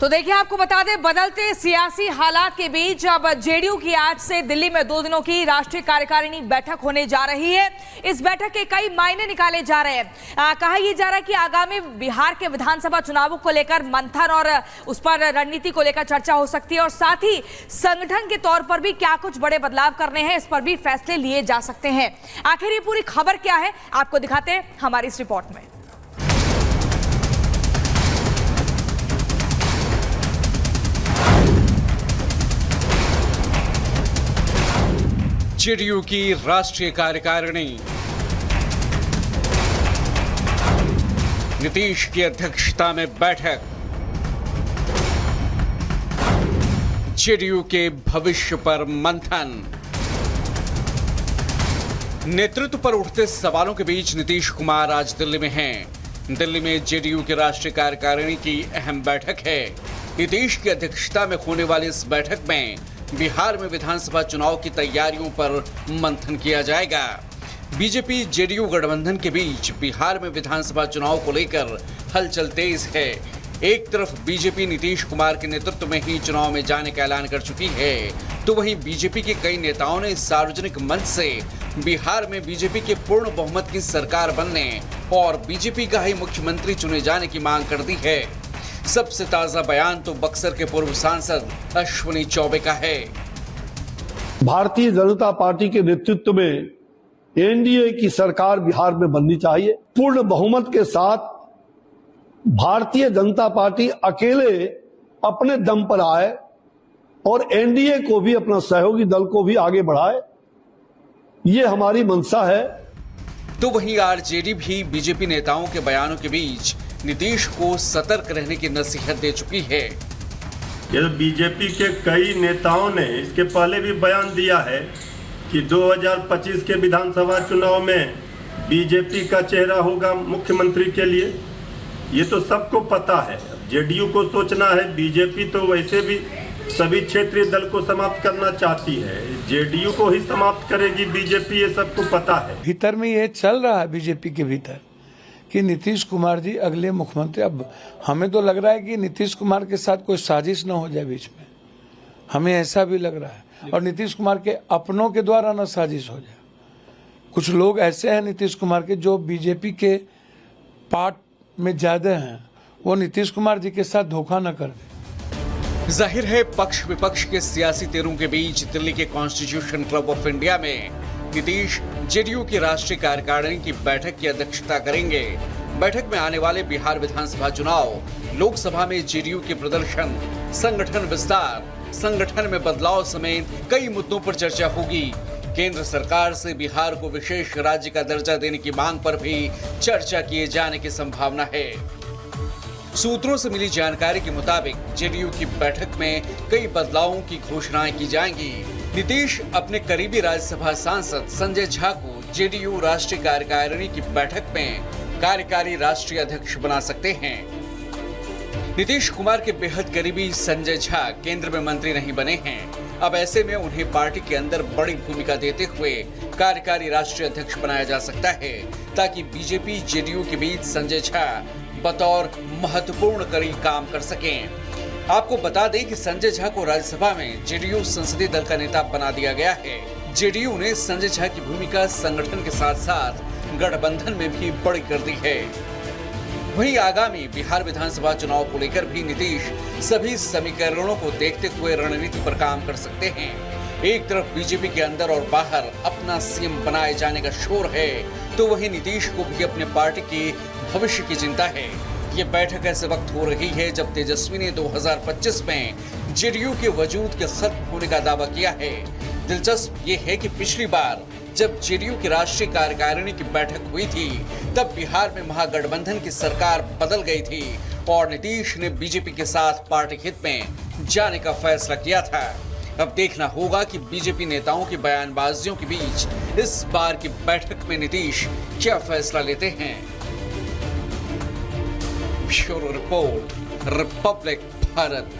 तो देखिए, आपको बता दें, बदलते सियासी हालात के बीच अब जेडीयू की आज से दिल्ली में 2 दिनों की राष्ट्रीय कार्यकारिणी बैठक होने जा रही है। इस बैठक के कई मायने निकाले जा रहे हैं। कहा यह जा रहा है कि आगामी बिहार के विधानसभा चुनावों को लेकर मंथन और उस पर रणनीति को लेकर चर्चा हो सकती है और साथ ही संगठन के तौर पर भी क्या कुछ बड़े बदलाव करने हैं, इस पर भी फैसले लिए जा सकते हैं। आखिर ये पूरी खबर क्या है, आपको दिखाते हैं हमारी इस रिपोर्ट में। जेडीयू की राष्ट्रीय कार्यकारिणी, नीतीश की अध्यक्षता में बैठक, जेडीयू के भविष्य पर मंथन। नेतृत्व पर उठते सवालों के बीच नीतीश कुमार आज दिल्ली में हैं। दिल्ली में जेडीयू की राष्ट्रीय कार्यकारिणी की अहम बैठक है। नीतीश की अध्यक्षता में होने वाली इस बैठक में बिहार में विधानसभा चुनाव की तैयारियों पर मंथन किया जाएगा। बीजेपी जेडीयू गठबंधन के बीच बिहार में विधानसभा चुनाव को लेकर हलचल तेज है। एक तरफ बीजेपी नीतीश कुमार के नेतृत्व में ही चुनाव में जाने का ऐलान कर चुकी है, तो वहीं बीजेपी के कई नेताओं ने सार्वजनिक मंच से बिहार में बीजेपी के पूर्ण बहुमत की सरकार बनने और बीजेपी का ही मुख्यमंत्री चुने जाने की मांग कर दी है। सबसे ताजा बयान तो बक्सर के पूर्व सांसद अश्विनी चौबे का है। भारतीय जनता पार्टी के नेतृत्व में एनडीए की सरकार बिहार में बननी चाहिए। पूर्ण बहुमत के साथ भारतीय जनता पार्टी अकेले अपने दम पर आए और एनडीए को भी, अपना सहयोगी दल को भी आगे बढ़ाए, ये हमारी मंशा है। तो वहीं आरजेडी भी बीजेपी नेताओं के बयानों के बीच नीतीश को सतर्क रहने की नसीहत दे चुकी है। ये बीजेपी के कई नेताओं ने इसके पहले भी बयान दिया है कि 2025 के विधानसभा चुनाव में बीजेपी का चेहरा होगा मुख्यमंत्री के लिए। ये तो सबको पता है। जेडीयू को सोचना है, बीजेपी तो वैसे भी सभी क्षेत्रीय दल को समाप्त करना चाहती है, जेडीयू को ही समाप्त करेगी बीजेपी, ये सबको पता है। भीतर में ये चल रहा है बीजेपी के भीतर कि नीतीश कुमार जी अगले मुख्यमंत्री। अब हमें तो लग रहा है कि नीतीश कुमार के साथ कोई साजिश न हो जाए बीच में, हमें ऐसा भी लग रहा है, और नीतीश कुमार के अपनों के द्वारा न साजिश हो जाए। कुछ लोग ऐसे हैं नीतीश कुमार के जो बीजेपी के पार्ट में ज्यादा हैं, वो नीतीश कुमार जी के साथ धोखा न कर दे। जाहिर है, पक्ष विपक्ष के सियासी तेरों के बीच दिल्ली के कॉन्स्टिट्यूशन क्लब ऑफ इंडिया में नीतीश जेडीयू की राष्ट्रीय कार्यकारिणी की बैठक की अध्यक्षता करेंगे। बैठक में आने वाले बिहार विधानसभा चुनाव, लोकसभा में जेडीयू के प्रदर्शन, संगठन विस्तार, संगठन में बदलाव समेत कई मुद्दों पर चर्चा होगी। केंद्र सरकार से बिहार को विशेष राज्य का दर्जा देने की मांग पर भी चर्चा किए जाने की संभावना है। सूत्रों से मिली जानकारी के मुताबिक जेडीयू की बैठक में कई बदलावों की घोषणाएं की जाएंगी। नीतीश अपने करीबी राज्यसभा सांसद संजय झा को जेडीयू राष्ट्रीय कार्यकारिणी की बैठक में कार्यकारी राष्ट्रीय अध्यक्ष बना सकते हैं। नीतीश कुमार के बेहद करीबी संजय झा केंद्र में मंत्री नहीं बने हैं। अब ऐसे में उन्हें पार्टी के अंदर बड़ी भूमिका देते हुए कार्यकारी राष्ट्रीय अध्यक्ष बनाया जा सकता है, ताकि बीजेपी जेडीयू के बीच संजय झा बतौर महत्वपूर्ण कड़ी काम कर सकें। आपको बता दें कि संजय झा को राज्यसभा में जेडीयू संसदीय दल का नेता बना दिया गया है। जेडीयू ने संजय झा की भूमिका संगठन के साथ साथ गठबंधन में भी बड़ी कर दी है। वहीं आगामी बिहार विधानसभा चुनाव को लेकर भी नीतीश सभी समीकरणों को देखते हुए रणनीति पर काम कर सकते हैं। एक तरफ बीजेपी के अंदर और बाहर अपना सीएम बनाए जाने का शोर है, तो वहीं नीतीश को भी अपने पार्टी के भविष्य की चिंता है। ये बैठक ऐसे वक्त हो रही है जब तेजस्वी ने 2025 में जेडीयू के वजूद के खत्म होने का दावा किया है। दिलचस्प ये है कि पिछली बार जब जेडीयू की राष्ट्रीय कार्यकारिणी की बैठक हुई थी, तब बिहार में महागठबंधन की सरकार बदल गई थी और नीतीश ने बीजेपी के साथ पार्टी हित में जाने का फैसला किया था। अब देखना होगा कि बीजेपी नेताओं की बयानबाजियों के बीच इस बार की बैठक में नीतीश क्या फैसला लेते हैं। Bureau report, Republic Bharat.